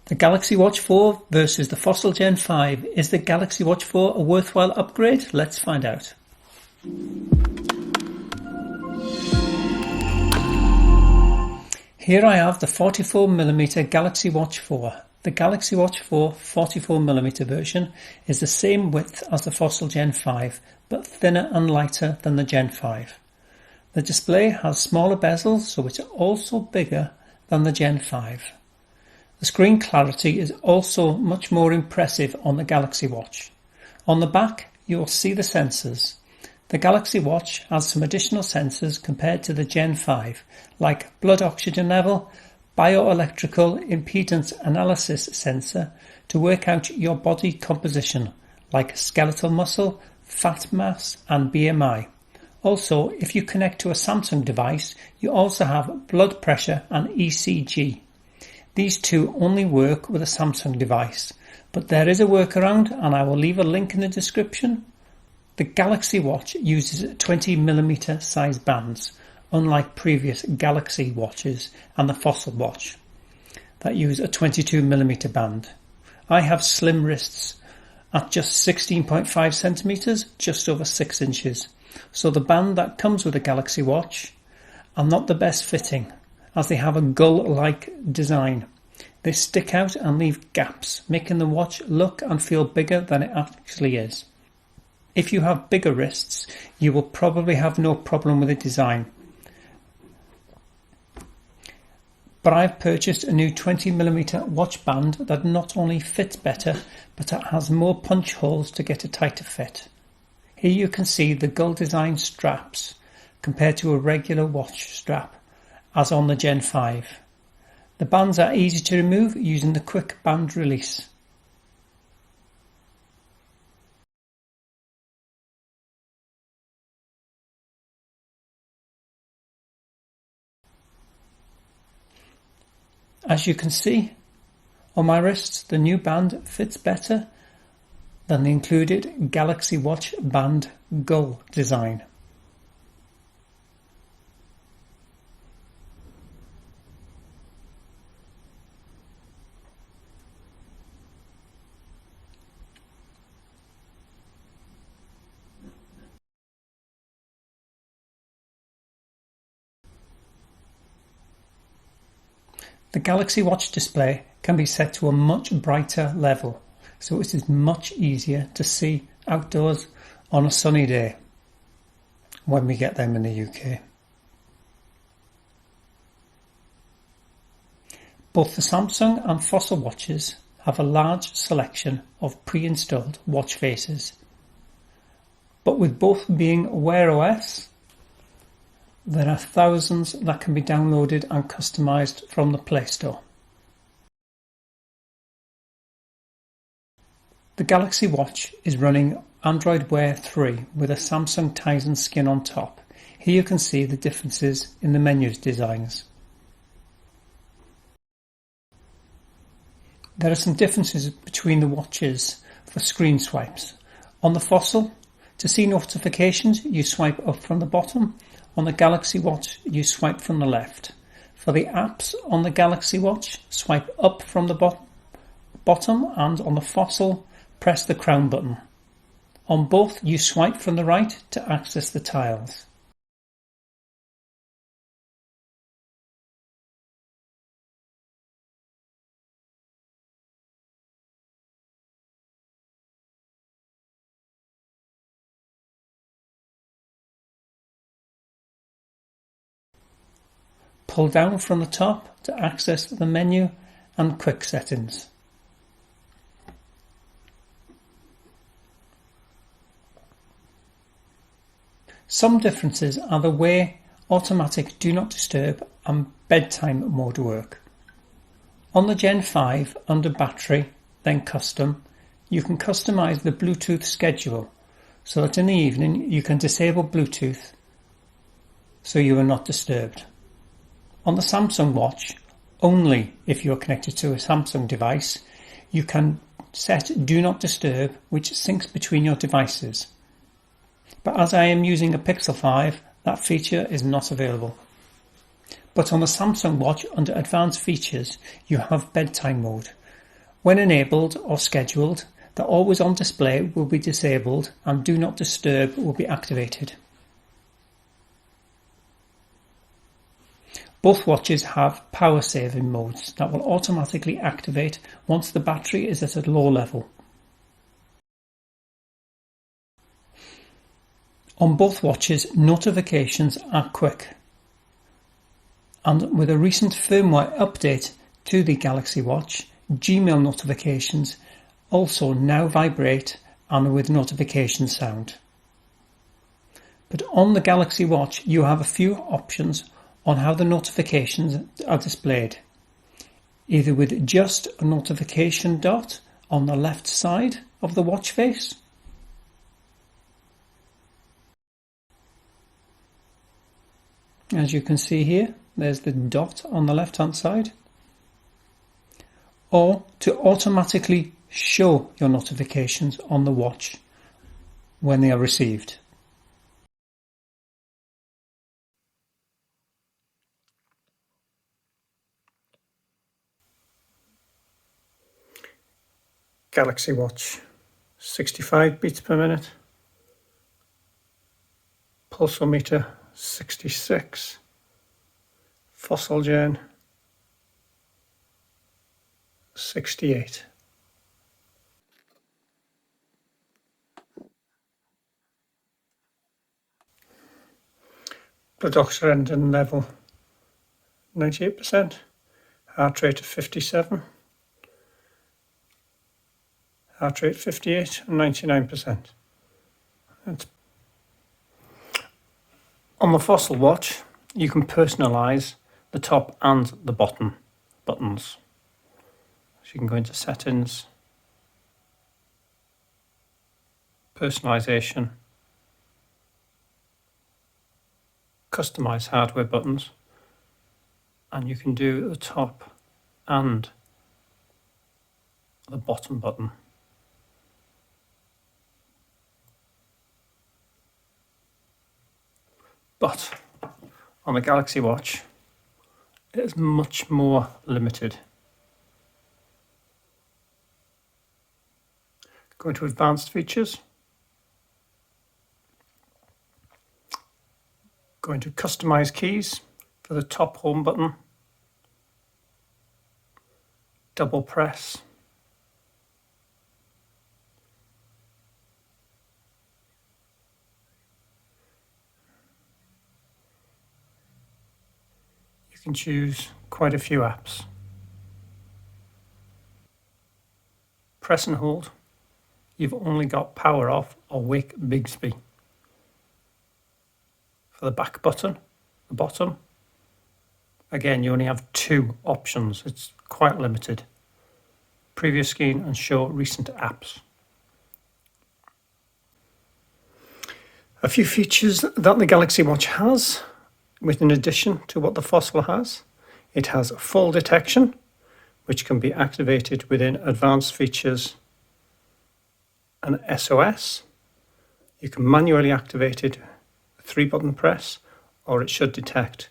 The Galaxy Watch 4 versus the Fossil Gen 5. Is the Galaxy Watch 4 a worthwhile upgrade? Let's find out. Here I have the 44mm Galaxy Watch 4. The Galaxy Watch 4 44mm version is the same width as the Fossil Gen 5, but thinner and lighter than the Gen 5. The display has smaller bezels, so it's also bigger than the Gen 5. The screen clarity is also much more impressive on the Galaxy Watch. On the back, you will see the sensors. The Galaxy Watch has some additional sensors compared to the Gen 5, like blood oxygen level, bioelectrical impedance analysis sensor to work out your body composition, like skeletal muscle, fat mass and BMI. Also, if you connect to a Samsung device, you also have blood pressure and ECG. These two only work with a Samsung device, but there is a workaround and I will leave a link in the description. The Galaxy Watch uses 20mm size bands, unlike previous Galaxy watches and the Fossil Watch that use a 22mm band. I have slim wrists at just 16.5cm, just over 6 inches, so the band that comes with the Galaxy Watch are not the best fitting, as they have a gull-like design. They stick out and leave gaps, making the watch look and feel bigger than it actually is. If you have bigger wrists, you will probably have no problem with the design. But I've purchased a new 20mm watch band that not only fits better, but it has more punch holes to get a tighter fit. Here you can see the gull design straps compared to a regular watch strap, as on the Gen 5. The bands are easy to remove using the quick band release. As you can see on my wrists, the new band fits better than the included Galaxy Watch band gull design. The Galaxy Watch display can be set to a much brighter level, so it is much easier to see outdoors on a sunny day when we get them in the UK. Both the Samsung and Fossil watches have a large selection of pre-installed watch faces, but with both being Wear OS, there are thousands that can be downloaded and customized from the Play Store. The Galaxy Watch is running Android Wear 3 with a Samsung Tizen skin on top. Here you can see the differences in the menus designs. There are some differences between the watches for screen swipes. On the Fossil, to see notifications, you swipe up from the bottom. On the Galaxy Watch, you swipe from the left. For the apps on the Galaxy Watch, swipe up from the bottom, and on the Fossil, press the crown button. On both, you swipe from the right to access the tiles. Pull down from the top to access the menu and quick settings. Some differences are the way automatic do not disturb and bedtime mode work. On the Gen 5 under battery, then custom, you can customize the Bluetooth schedule so that in the evening you can disable Bluetooth so you are not disturbed. On the Samsung Watch, only if you are connected to a Samsung device, you can set Do Not Disturb, which syncs between your devices. But as I am using a Pixel 5, that feature is not available. But on the Samsung Watch, under Advanced Features, you have bedtime mode, When enabled or scheduled, the Always On display will be disabled and Do Not Disturb will be activated. Both watches have power saving modes that will automatically activate once the battery is at a low level. On both watches, notifications are quick. And with a recent firmware update to the Galaxy Watch, Gmail notifications also now vibrate and with notification sound. But on the Galaxy Watch, you have a few options on how the notifications are displayed, either with just a notification dot on the left side of the watch face, as you can see here, there's the dot on the left hand side, or to automatically show your notifications on the watch when they are received. Galaxy Watch, 65 beats per minute, pulsometer 66, fossil gen 68. Blood oxygen level 98%, heart rate of 57, heart rate 58 and 99%. On the Fossil watch, you can personalise the top and the bottom buttons. So you can go into settings, personalisation, customise hardware buttons, and you can do the top and the bottom button. But on the Galaxy Watch, it is much more limited. Go into advanced features, go into customise keys for the top home button, double press, you can choose quite a few apps. Press and hold, you've only got power off or wake Bigsby. For the back button, the bottom, again you only have two options, it's quite limited. Preview screen and show recent apps. A few features that the Galaxy Watch has, with in addition to what the Fossil has. It has fall detection, which can be activated within advanced features and SOS. You can manually activate it, 3-button press, or it should detect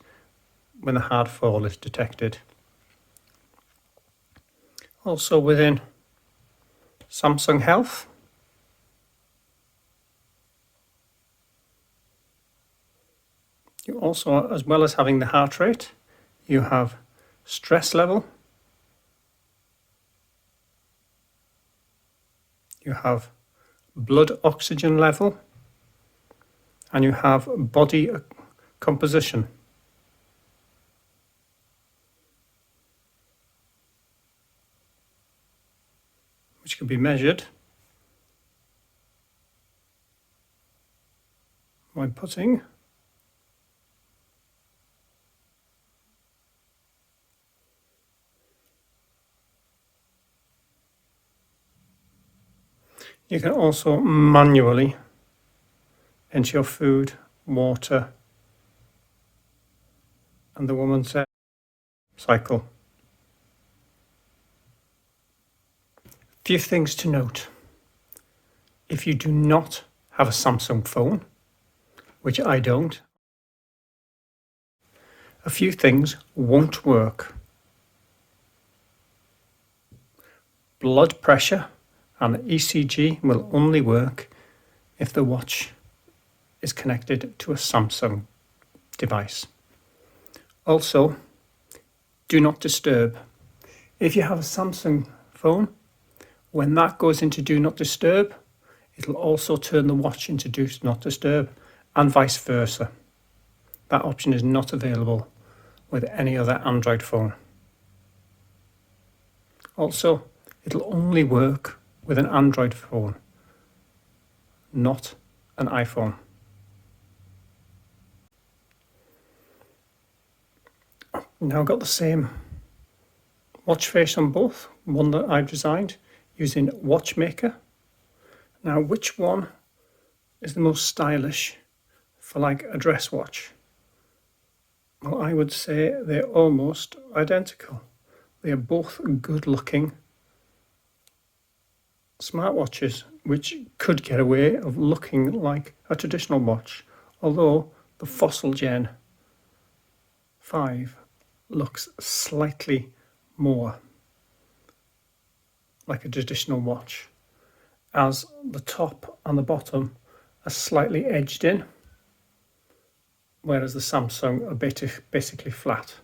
when the hard fall is detected. Also within Samsung Health, you also, as well as having the heart rate, you have stress level, you have blood oxygen level, and you have body composition. Which can be measured by putting you can also manually enter your food, water, and the woman's cycle. Few things to note. If you do not have a Samsung phone, which I don't, a few things won't work. blood pressure and the ECG will only work if the watch is connected to a Samsung device. Also, do not disturb. If you have a Samsung phone, when that goes into do not disturb, it'll also turn the watch into do not disturb, and vice versa. That option is not available with any other Android phone. Also, it'll only work with an Android phone, not an iPhone. Now I've got the same watch face on both, one that I've designed using Watchmaker. Now, which one is the most stylish for like a dress watch? Well, I would say they're almost identical. They are both good looking smartwatches, which could get away of looking like a traditional watch, although the Fossil Gen 5 looks slightly more like a traditional watch, as the top and the bottom are slightly edged in, whereas the Samsung are basically flat.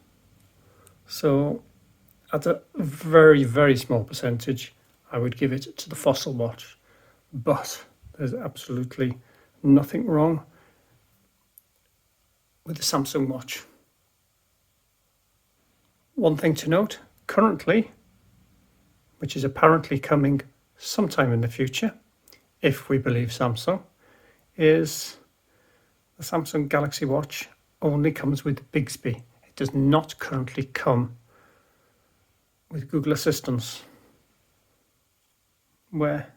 So at a very, very small percentage, I would give it to the Fossil watch, but there's absolutely nothing wrong with the Samsung watch. One thing to note, currently, which is apparently coming sometime in the future, if we believe Samsung, is the Samsung Galaxy Watch only comes with Bixby. It does not currently come with Google Assistant, where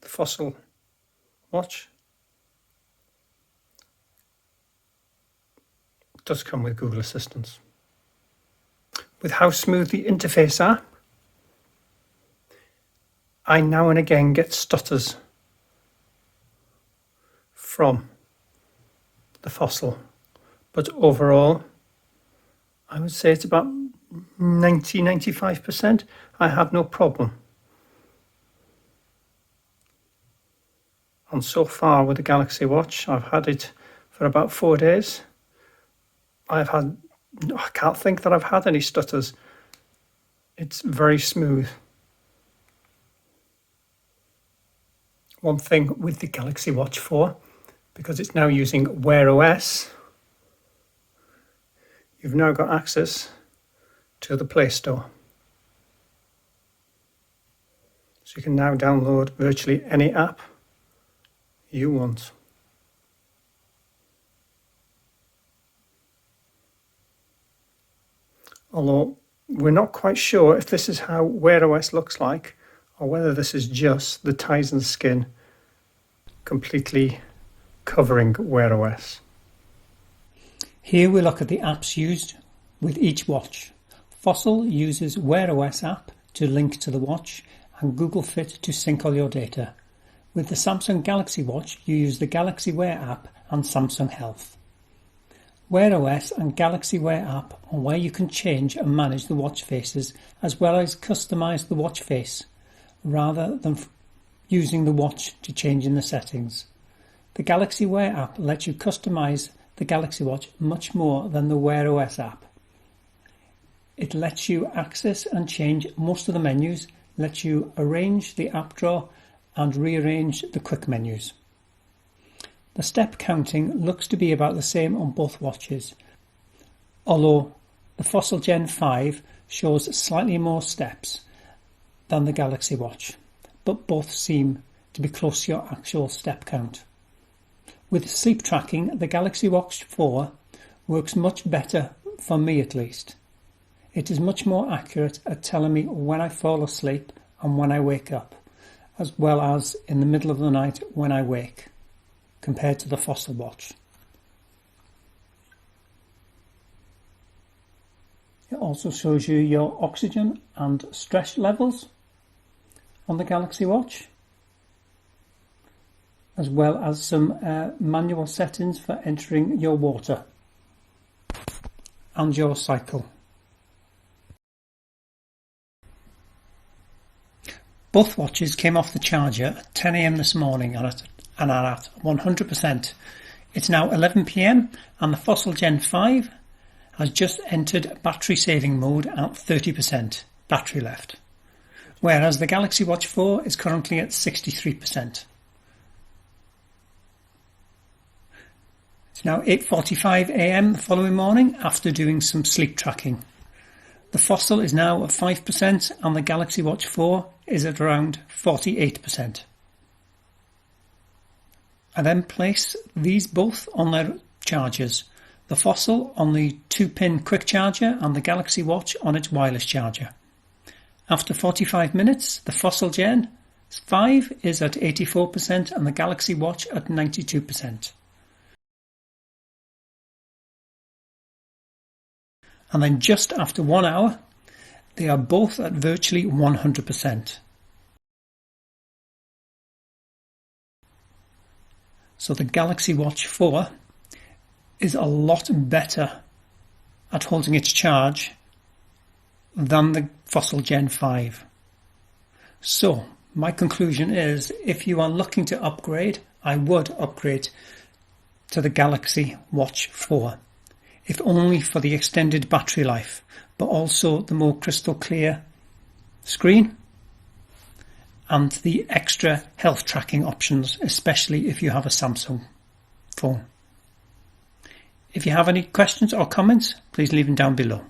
the Fossil watch does come with Google Assistant. With how smooth the interface are, I now and again get stutters from the Fossil, but overall I would say it's about 90-95%. I have no problem. And so far with the Galaxy Watch, I've had it for about 4 days. I can't think that I've had any stutters. It's very smooth. One thing with the Galaxy Watch 4, because it's now using Wear OS, you've now got access to the Play Store. So you can now download virtually any app you want. Although we're not quite sure if this is how Wear OS looks like, or whether this is just the Tizen skin completely covering Wear OS. Here we look at the apps used with each watch. Fossil uses Wear OS app to link to the watch, and Google Fit to sync all your data. With the Samsung Galaxy Watch, you use the Galaxy Wear app and Samsung Health. Wear OS and Galaxy Wear app are where you can change and manage the watch faces, as well as customize the watch face, rather than using the watch to change in the settings. The Galaxy Wear app lets you customize the Galaxy Watch much more than the Wear OS app. It lets you access and change most of the menus, lets you arrange the app drawer and rearrange the quick menus. The step counting looks to be about the same on both watches, although the Fossil Gen 5 shows slightly more steps than the Galaxy Watch, but both seem to be close to your actual step count. With sleep tracking, the Galaxy Watch 4 works much better, for me at least. It is much more accurate at telling me when I fall asleep and when I wake up, as well as in the middle of the night when I wake, compared to the Fossil watch. It also shows you your oxygen and stress levels on the Galaxy Watch, as well as some manual settings for entering your water and your cycle. Both watches came off the charger at 10 AM this morning and are at 100%. It's now 11 PM and the Fossil Gen 5 has just entered battery saving mode at 30% battery left, whereas the Galaxy Watch 4 is currently at 63%. It's now 8:45 AM the following morning after doing some sleep tracking. The Fossil is now at 5% and the Galaxy Watch 4 is at around 48%. I then place these both on their chargers. The Fossil on the 2-pin quick charger and the Galaxy Watch on its wireless charger. After 45 minutes, the Fossil Gen 5 is at 84% and the Galaxy Watch at 92%. And then just after 1 hour, they are both at virtually 100%. So the Galaxy Watch 4 is a lot better at holding its charge than the Fossil Gen 5. So my conclusion is, if you are looking to upgrade, I would upgrade to the Galaxy Watch 4. If only for the extended battery life, but also the more crystal clear screen and the extra health tracking options, especially if you have a Samsung phone. If you have any questions or comments, please leave them down below.